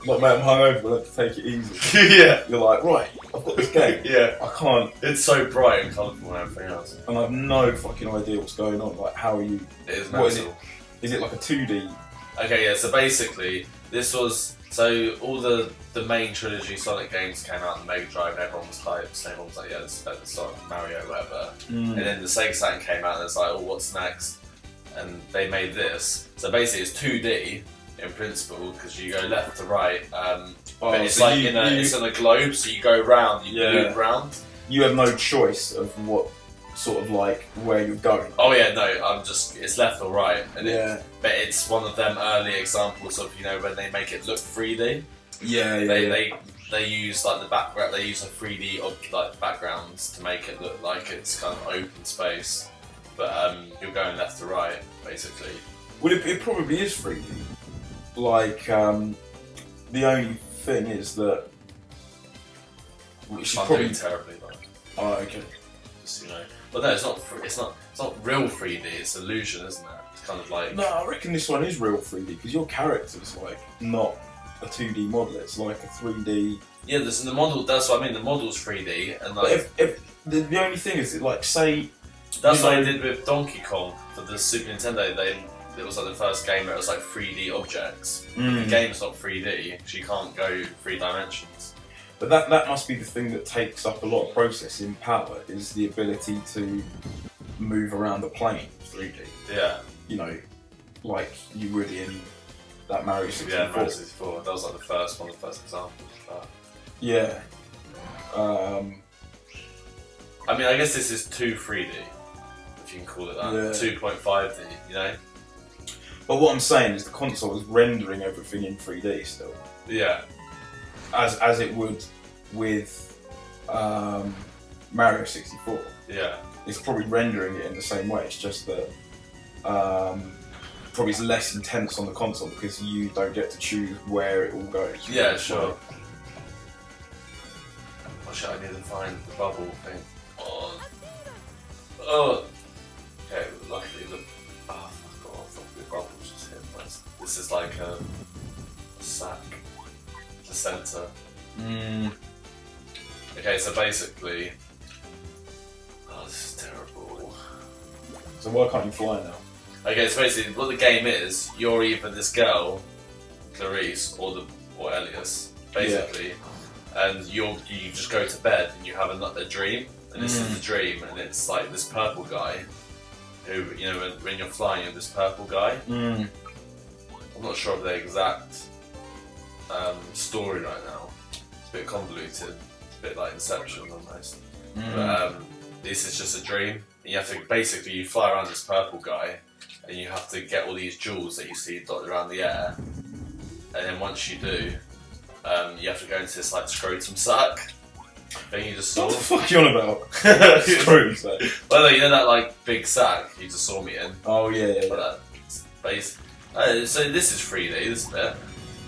Like, mate, I'm hungover, we'll have to take it easy. Yeah. You're like, right, I've got this game. Yeah. I can't. It's so bright and colourful and everything else. And I have no fucking idea what's going on. Like, how are you? It is What is mental. Is it like a 2D? Okay, yeah, so basically, this was... So, all the main trilogy Sonic games came out on the Mega Drive and everyone was hyped. Everyone was like, yeah, this is better than Sonic, Mario, whatever. And then the Sega Saturn came out and it's like, oh, what's next? And they made this. So basically it's 2D in principle, because you go left to right. But it's so like it's on a globe, so you go round, you move round. You have no choice of what sort of like where you're going. Oh yeah, no, it's left or right. And but it's one of them early examples of, you know, when they make it look 3D. They use like the background. They use a 3D like backgrounds to make it look like it's kind of open space. But you're going left to right, basically. Well, it probably is 3D. Like, the only thing is that I'm doing terribly, like. Oh, okay. Just, you know, but no, it's not. It's not real 3D. It's illusion, isn't it? It's kind of like. No, I reckon this one is real 3D because your character's like not a 2D model. It's like a 3D. Yeah, the model. That's what I mean. The model's 3D, and like. But if the only thing is, like, say. That's what I did with Donkey Kong for the Super Nintendo. It was like the first game where it was like 3D objects. The game's not 3D, so you can't go 3 dimensions. But that must be the thing that takes up a lot of processing power, is the ability to move around the plane 3D. Yeah. You know, like you would in that Mario 64. Yeah, Mario 64. That was like the first example of that. Yeah. I mean, I guess this is 2 3D, if you can call it that. Yeah. 2.5D, you know? But what I'm saying is the console is rendering everything in 3D still. Yeah. As it would with Mario 64. Yeah. It's probably rendering it in the same way. It's just that probably it's less intense on the console because you don't get to choose where it all goes. Yeah, sure. Oh shit, I need to find the bubble thing. Oh. Okay, luckily fuck off. The bubble's just here first. This is like a sack. The centre. Okay, so basically... Oh, this is terrible. So why can't you fly now? Okay, so basically what the game is, you're either this girl, Clarice, or Elias, basically, and you just go to bed and you have a dream, and this is the dream, and it's like this purple guy, who, you know, when you're flying, you're this purple guy. I'm not sure of the exact story right now. It's a bit convoluted, a bit like Inception almost. But this is just a dream. And you have to basically you fly around this purple guy, and you have to get all these jewels that you see dotted around the air. And then once you do, you have to go into this like scrotum sack. Thing you just saw. What the fuck are you on about? Scrotum sack. Well, no, you know that like big sack you just saw me in. Oh yeah. But base. So this is 3D, this bit.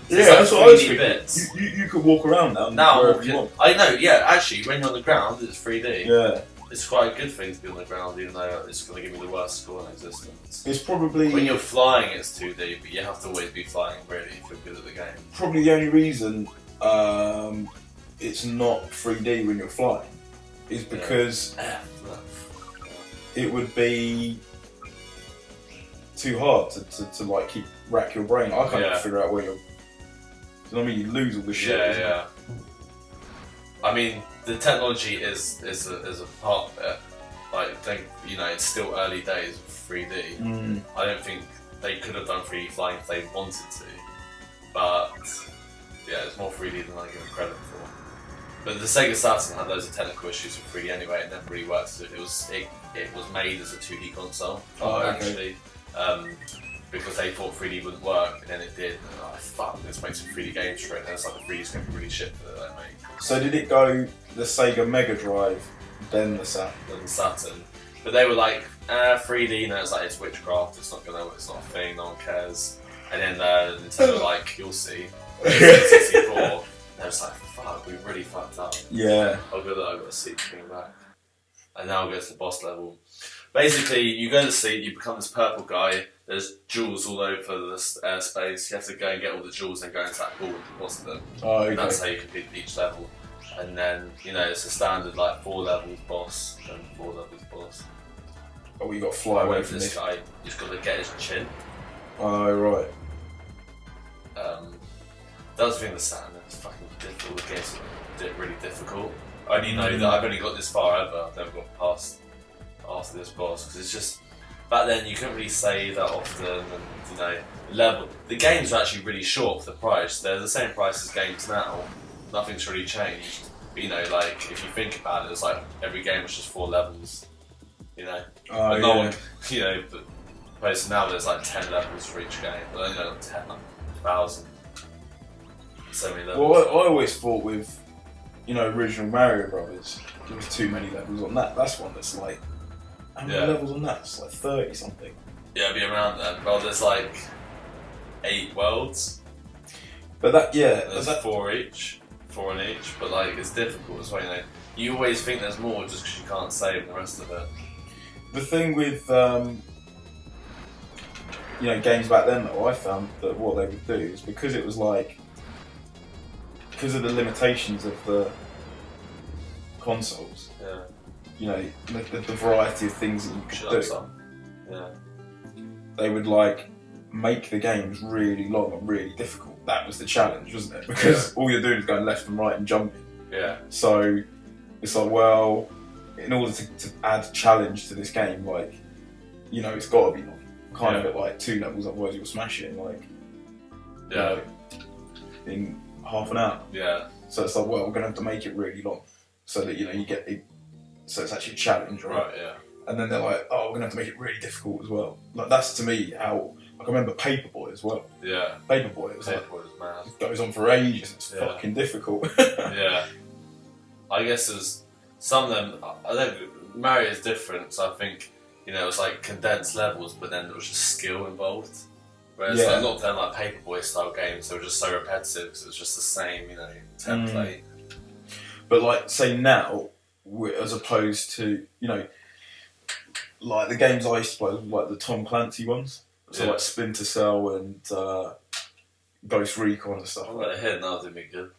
So Yeah, like that's what I was thinking. bits. You could walk around now. Now, wherever you want. I know, yeah, actually, when you're on the ground, it's 3D. Yeah. It's quite a good thing to be on the ground, even though it's going to give me the worst score in existence. It's probably When you're flying, it's 2D, but you have to always be flying, really, if you're good at the game. probably the only reason it's not 3D when you're flying is because it would be too hard to like rack your brain. I can't even figure out where you're. You know what I mean? You lose all the shit. Yeah. I mean, the technology is a part of it. Like, you know, it's still early days of 3D. I don't think they could have done 3D flying if they wanted to. But yeah, it's more 3D than I give it credit for. But the Sega Saturn had loads of technical issues with 3D anyway. It never really worked. It was made as a 2D console. Actually. Because they thought 3D wouldn't work, and then it did. And I fuck, let's make some 3D games for it. And it's like the 3D's going to be really shit for it, like, mate. So did it go the Sega Mega Drive, then the Saturn? Then the Saturn. But they were like, 3D, you know, it's like, it's witchcraft, it's not a thing, no one cares. And then Nintendo were like, you'll see. 64. And I was like, fuck, we really fucked up. Yeah. I've got to see coming back. And now I'll go to the boss level. Basically, you go to sleep, you become this purple guy, there's jewels all over the airspace. You have to go and get all the jewels and go into that pool and deposit them. Oh, okay. And that's how you complete each level. And then, it's a standard like 4 levels boss and 4 levels boss. Oh, you got to fly away from this guy. You just got to get his chin. Oh, right. That was the thing with Saturn. It's fucking difficult. The game's really difficult. I only know that I've only got this far ever. I've never got past after this boss because it's just back then you couldn't really save that often, and the games are actually really short for the price. They're the same price as games now. Nothing's really changed. But, like if you think about it, it's like every game was just 4 levels. Oh, no one, but opposed to now there's like 10 levels for each game. But only like 10,000. So many levels. Well, I always thought with, original Mario Brothers, there was too many levels on that. That's one that's like, how many levels on that? It's like 30 something. Yeah, it'd be around then. Well, there's like 8 worlds. But there's 4 in each. But like, it's difficult as well. You always think there's more just because you can't save the rest of it. The thing with, games back then though, I found that what they would do is because it was like, because of the limitations of the consoles, the variety of things that you could do, they would like make the games really long and really difficult. That was the challenge, wasn't it? Because all you're doing is going left and right and jumping. Yeah. So it's like, well, in order to add challenge to this game, like, it's got to be kind of at like 2 levels, otherwise you'll smash it in in half an hour. Yeah. So it's like, well, we're gonna have to make it really long, so that you get so it's actually a challenge, right? Right. Yeah. And then they're like, oh, we're gonna have to make it really difficult as well. Like that's to me how I remember Paperboy as well. Yeah. Paperboy, it was mad. It goes on for ages. It's fucking difficult. Yeah. I guess there's some of them. I think Mario is different. So I think it's like condensed levels, but then there was just skill involved. Whereas like, not them like Paperboy style games, they were just so repetitive because it was just the same, template. But like, say now, as opposed to like the games I used to play, like the Tom Clancy ones, so like Splinter Cell and Ghost Recon and stuff. I like the hint. That would be good.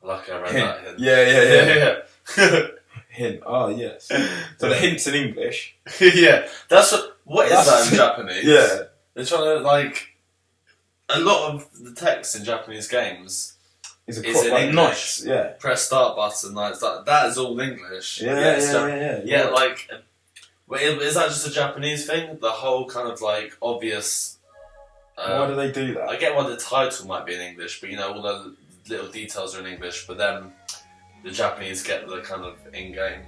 Lucky I read Hint. that hint. Yeah. Hint. Ah, yes. So the hint's in English. Yeah, that's what is that in Japanese? Yeah. They're trying to like a lot of the text in Japanese games is in English. Nice. Yeah. Press start button. Like that is all English. Yeah. Like, is that just a Japanese thing? The whole kind of like obvious. Why do they do that? I get why the title might be in English, but all the little details are in English. But then the Japanese get the kind of in-game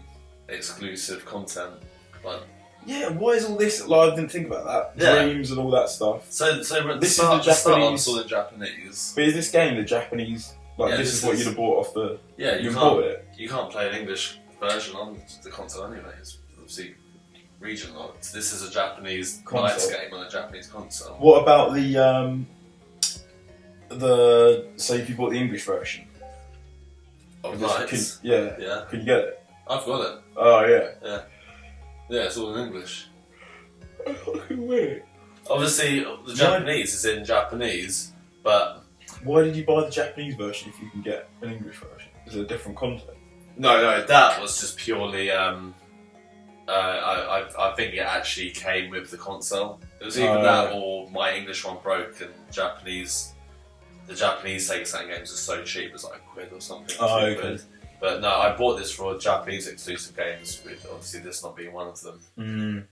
exclusive content, like. Yeah, why is all this? Like, I didn't think about that. Dreams and all that stuff. So this is the Japanese. All in Japanese. But is this game the Japanese? Like, this is what you'd have bought off the. Yeah, you bought it. You can't play an English version on the console anyway. It's obviously regional. This is a Japanese Knights game on a Japanese console. What about the? So if you bought the English version of Knights, could you get it? I've got it. Oh yeah. Yeah, it's all in English. Fucking weird. Obviously, the Japanese is in Japanese, but why did you buy the Japanese version if you can get an English version? Is it a different content? No, that was just purely. I think it actually came with the console. It was either that or my English one broke and Japanese. The Japanese Sega Saturn games are so cheap; it's like £1 or something. Oh, okay. Quid. But no, I bought this for Japanese exclusive games, with obviously this not being one of them.